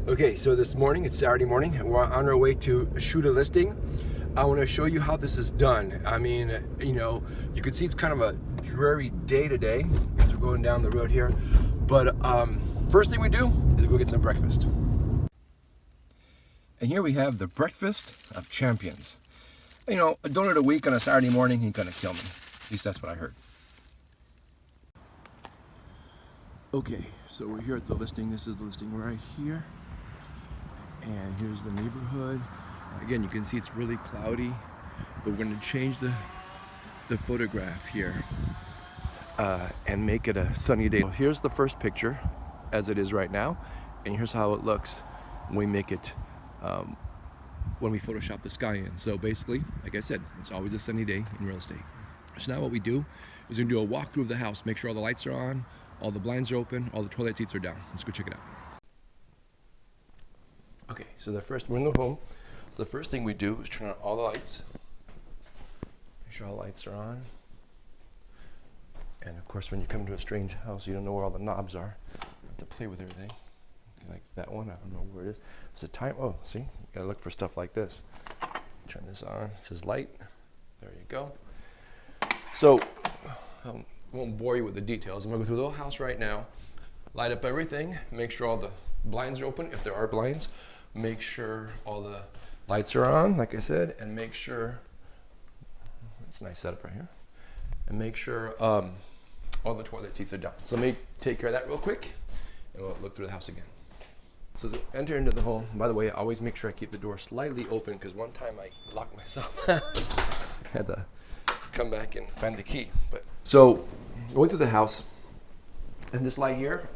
Okay, so this morning, it's Saturday morning, and we're on our way to shoot a listing. I want to show you how this is done. I mean, you can see it's kind of a dreary day today as we're going down the road here. But first thing we do is go get some breakfast. And here we have the breakfast of champions. A donut a week on a Saturday morning ain't gonna kill me. At least that's what I heard. Okay, so we're here at the listing. This is the listing right here. And here's the neighborhood. Again, you can see it's really cloudy, but we're going to change the photograph here and make it a sunny day. Here's the first picture as it is right now, and here's how it looks when we make it when we Photoshop the sky in. So basically, like I said, it's always a sunny day in real estate. So now what we do is we're going to do a walkthrough of the house, make sure all the lights are on, all the blinds are open, all the toilet seats are down. Let's go check it out. Okay, so we're in the home. So the first thing we do is turn on all the lights. Make sure all the lights are on. And of course, when you come to a strange house, you don't know where all the knobs are. You have to play with everything. Like that one, I don't know where it is. It's a time, oh, see? You gotta look for stuff like this. Turn this on, it says light. There you go. So, I won't bore you with the details. I'm gonna go through the whole house right now, light up everything, make sure all the blinds are open, if there are blinds. Make sure all the lights are on, like I said, and make sure, it's a nice setup right here, and make sure all the toilet seats are down. So let me take care of that real quick, and we'll look through the house again. So as I enter into the home, by the way, I always make sure I keep the door slightly open, because one time I locked myself. I had to come back and find the key. But so, going through the house, and this light here,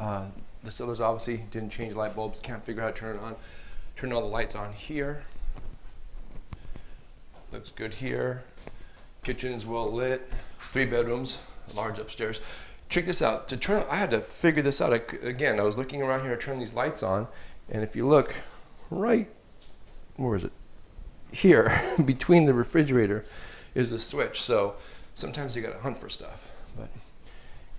the sellers obviously didn't change light bulbs, can't figure out how to turn it on. Turn all the lights on here. Looks good here. Kitchen is well lit. 3 bedrooms, large upstairs. Check this out. I had to figure this out. Again, I was looking around here to turn these lights on, and if you look right, where is it? Here, between the refrigerator is the switch. So sometimes you gotta hunt for stuff.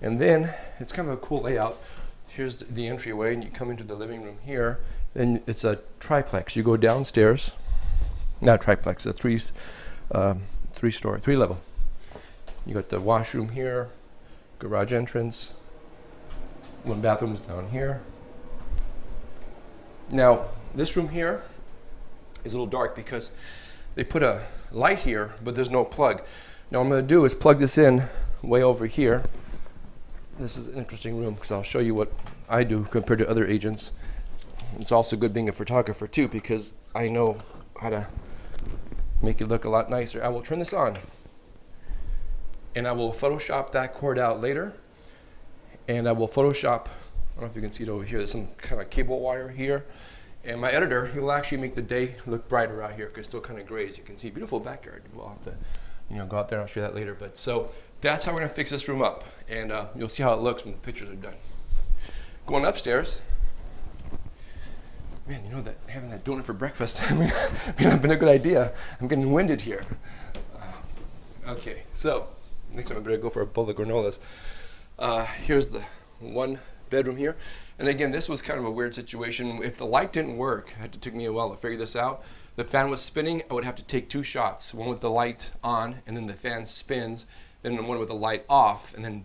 And then it's kind of a cool layout. Here's the entryway, and you come into the living room here. Then it's a triplex. You go downstairs, not a triplex, a three level. You got the washroom here, garage entrance, 1 bathroom's down here. Now, this room here is a little dark because they put a light here, but there's no plug. Now, what I'm gonna do is plug this in way over here. This is an interesting room because I'll show you what I do compared to other agents. It's also good being a photographer too, because I know how to make it look a lot nicer. I will turn this on and I will Photoshop that cord out later, and I will Photoshop, I don't know if you can see it over here, there's some kind of cable wire here, and my editor, he will actually make the day look brighter out here because it's still kind of gray, as you can see. Beautiful backyard. We'll have to go out there and I'll show you that later. But so that's how we're gonna fix this room up, and you'll see how it looks when the pictures are done. Going upstairs, man, that having that donut for breakfast may have been a good idea. I'm getting winded here. Okay, so next time I better go for a bowl of granolas. Here's the 1 bedroom here. And again, this was kind of a weird situation. If the light didn't work, it took me a while to figure this out. The fan was spinning, I would have to take 2 shots, one with the light on, and then the fan spins, then one with the light off, and then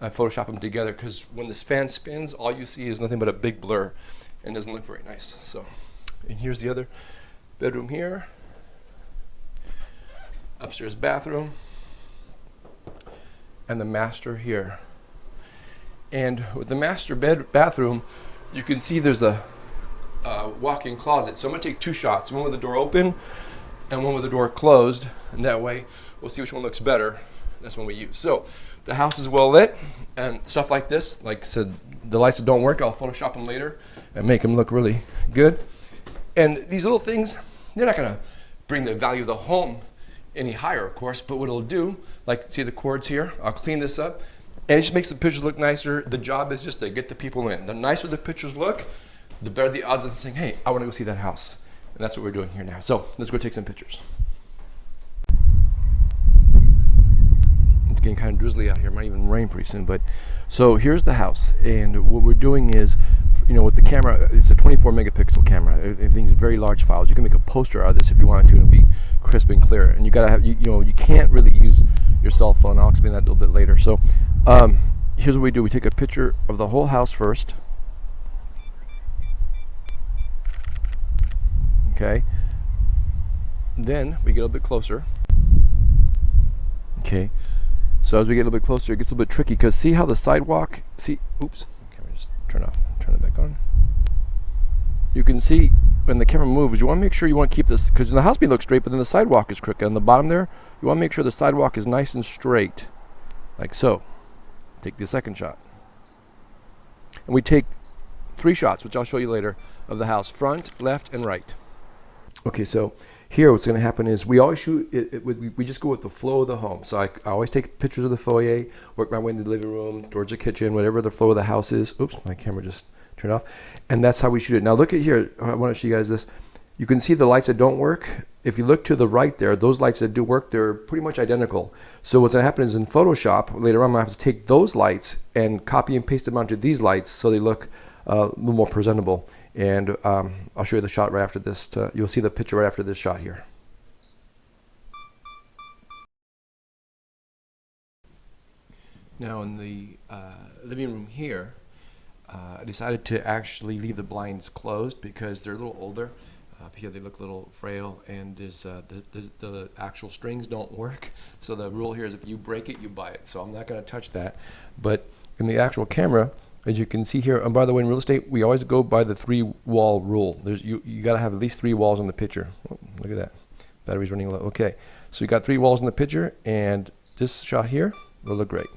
Photoshop them together, because when this fan spins, all you see is nothing but a big blur. And doesn't look very nice. So, and here's the other bedroom here. Upstairs bathroom. And the master here. And with the master bathroom, you can see there's a walk-in closet. So I'm gonna take 2 shots, one with the door open and one with the door closed. And that way, we'll see which one looks better. That's one we use. So, the house is well lit, and stuff like this, like I said, the lights that don't work, I'll Photoshop them later and make them look really good. And these little things, they're not gonna bring the value of the home any higher, of course, but what it'll do, like see the cords here, I'll clean this up, and it just makes the pictures look nicer. The job is just to get the people in. The nicer the pictures look, the better the odds of them saying, hey, I wanna go see that house. And that's what we're doing here now. So let's go take some pictures. It's getting kind of drizzly out here. It might even rain pretty soon, but so here's the house, and what we're doing is you know, with the camera, it's a 24 megapixel camera. Everything's very large files. You can make a poster out of this if you wanted to, and it'll be crisp and clear. And you gotta have, you know, you can't really use your cell phone. I'll explain that a little bit later. So here's what we do. We take a picture of the whole house first. Okay. Then we get a little bit closer. Okay. So as we get a little bit closer, it gets a little bit tricky because see how the sidewalk, see, oops, camera just turn it back on. You can see when the camera moves, you want to make sure you want to keep this, because the house may look straight, but then the sidewalk is crooked. On the bottom there, you want to make sure the sidewalk is nice and straight, like so. Take the second shot. And we take 3 shots, which I'll show you later, of the house, front, left, and right. Okay, so here what's going to happen is we always shoot we just go with the flow of the home. So I always take pictures of the foyer, work my way into the living room, towards the kitchen, whatever the flow of the house is. Oops, my camera just turned off. And that's how we shoot it. Now look at here. I want to show you guys this. You can see the lights that don't work. If you look to the right there, those lights that do work, they're pretty much identical. So what's going to happen is in Photoshop, later on I'm going to have to take those lights and copy and paste them onto these lights so they look a little more presentable. And I'll show you the shot right after this. You'll see the picture right after this shot here. Now in the living room here, I decided to actually leave the blinds closed because they're a little older. Here they look a little frail, and the actual strings don't work. So the rule here is if you break it, you buy it. So I'm not going to touch that. But in the actual camera, as you can see here, and by the way, in real estate, we always go by the 3-wall rule. You got to have at least 3 walls in the picture. Oh, look at that. Battery's running low. Okay, so you got 3 walls in the picture, and this shot here will look great.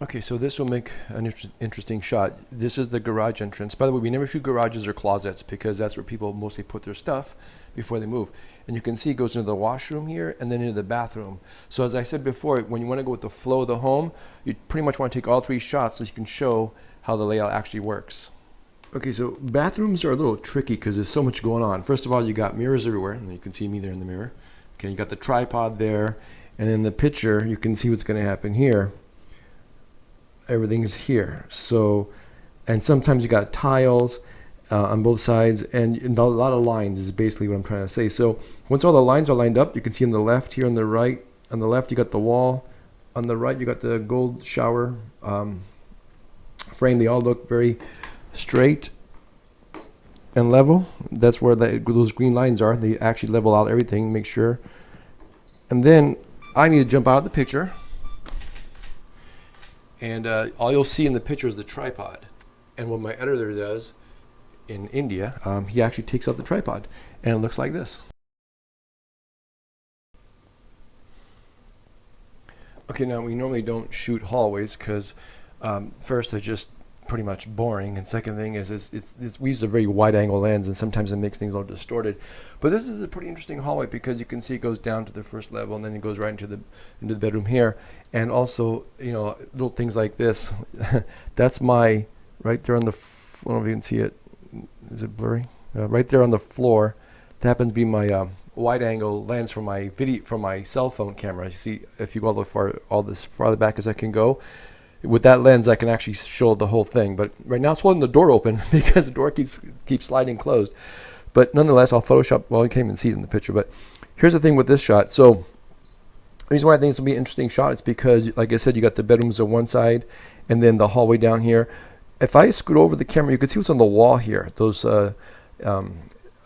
Okay, so this will make an interesting shot. This is the garage entrance. By the way, we never shoot garages or closets because that's where people mostly put their stuff before they move. And you can see it goes into the washroom here and then into the bathroom. So as I said before, when you want to go with the flow of the home, you pretty much want to take all 3 shots so you can show how the layout actually works. Okay, so bathrooms are a little tricky because there's so much going on. First of all, you got mirrors everywhere, and you can see me there in the mirror. Okay, you got the tripod there, and in the picture, you can see what's going to happen here. Everything's here. So, and sometimes you got tiles on both sides, and a lot of lines is basically what I'm trying to say. So once all the lines are lined up, you can see on the left here, on the right, on the left you got the wall, on the right you got the gold shower frame. They all look very straight and level. That's where those green lines are. They actually level out everything, make sure. And then I need to jump out of the picture. And all you'll see in the picture is the tripod. And what my editor does in India, he actually takes out the tripod. And it looks like this. Okay, now we normally don't shoot hallways because first they're just pretty much boring, and second thing is we use a very wide angle lens, and sometimes it makes things a little distorted. But this is a pretty interesting hallway because you can see it goes down to the first level and then it goes right into the bedroom here. And also, you know, little things like this. That's my right there on the I don't know if you can see it. Is it blurry? Right there on the floor. That happens to be my wide angle lens for my cell phone camera. You see, if you go all this farther back as I can go, with that lens I can actually show the whole thing. But right now it's holding the door open because the door keeps sliding closed. But nonetheless, I'll Photoshop. Well, you can't even see it in the picture. But here's the thing with this shot. So the reason why I think this will be an interesting shot is because, like I said, you got the bedrooms on one side and then the hallway down here. If I scoot over the camera, you can see what's on the wall here. Those, I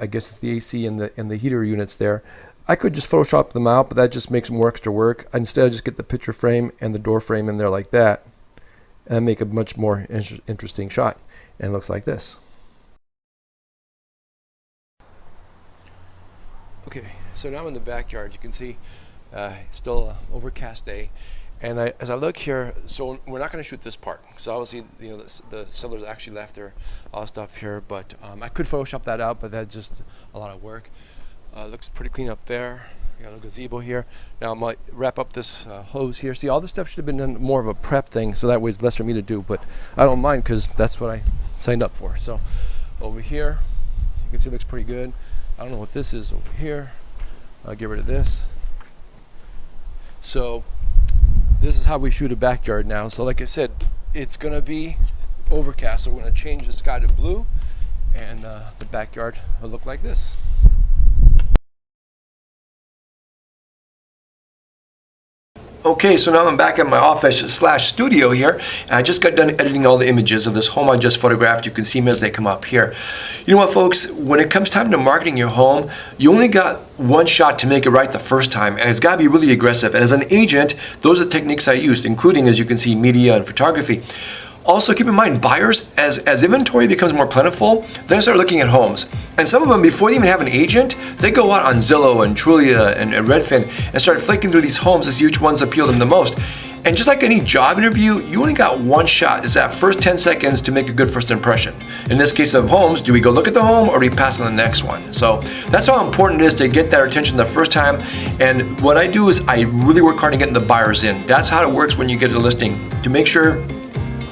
guess it's the AC and the heater units there. I could just Photoshop them out, but that just makes more extra work. Instead, I just get the picture frame and the door frame in there like that, and make a much more interesting shot. And it looks like this. Okay, so now in the backyard, you can see still an overcast day. And as I look here, so we're not going to shoot this part. So obviously, you know, the sellers actually left their stuff here, but I could Photoshop that out, but that's just a lot of work. Looks pretty clean up there. You got a gazebo here. Now I might wrap up this hose here. See, all this stuff should have been done more of a prep thing, so that way it's less for me to do. But I don't mind because that's what I signed up for. So over here, you can see it looks pretty good. I don't know what this is over here. I'll get rid of this. So this is how we shoot a backyard now. So like I said, it's gonna be overcast, so we're gonna change the sky to blue, and the backyard will look like this. Okay, so now I'm back at my office/studio here, and I just got done editing all the images of this home I just photographed. You can see them as they come up here. You know what, folks? When it comes time to marketing your home, you only got one shot to make it right the first time, and it's got to be really aggressive. And as an agent, those are the techniques I used, including, as you can see, media and photography. Also, keep in mind, buyers, as inventory becomes more plentiful, they start looking at homes. And some of them, before they even have an agent, they go out on Zillow and Trulia and Redfin and start flicking through these homes to see which ones appeal them the most. And just like any job interview, you only got one shot. It's that first 10 seconds to make a good first impression. In this case of homes, do we go look at the home or do we pass on the next one? So that's how important it is to get their attention the first time. And what I do is I really work hard on getting the buyers in. That's how it works when you get a listing, to make sure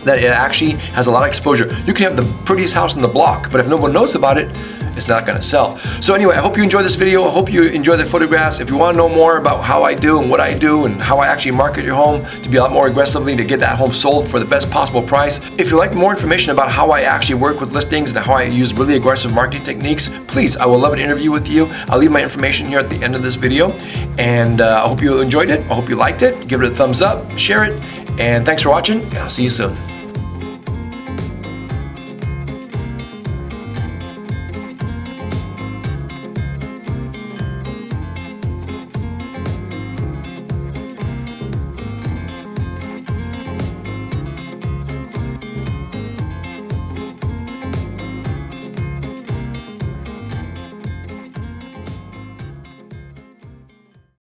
that it actually has a lot of exposure. You can have the prettiest house in the block, but if no one knows about it, it's not gonna sell. So anyway, I hope you enjoyed this video. I hope you enjoy the photographs. If you wanna know more about how I do and what I do and how I actually market your home to be a lot more aggressively to get that home sold for the best possible price. If you'd like more information about how I actually work with listings and how I use really aggressive marketing techniques, please, I would love an interview with you. I'll leave my information here at the end of this video. And I hope you enjoyed it. I hope you liked it. Give it a thumbs up, share it. And thanks for watching, and I'll see you soon.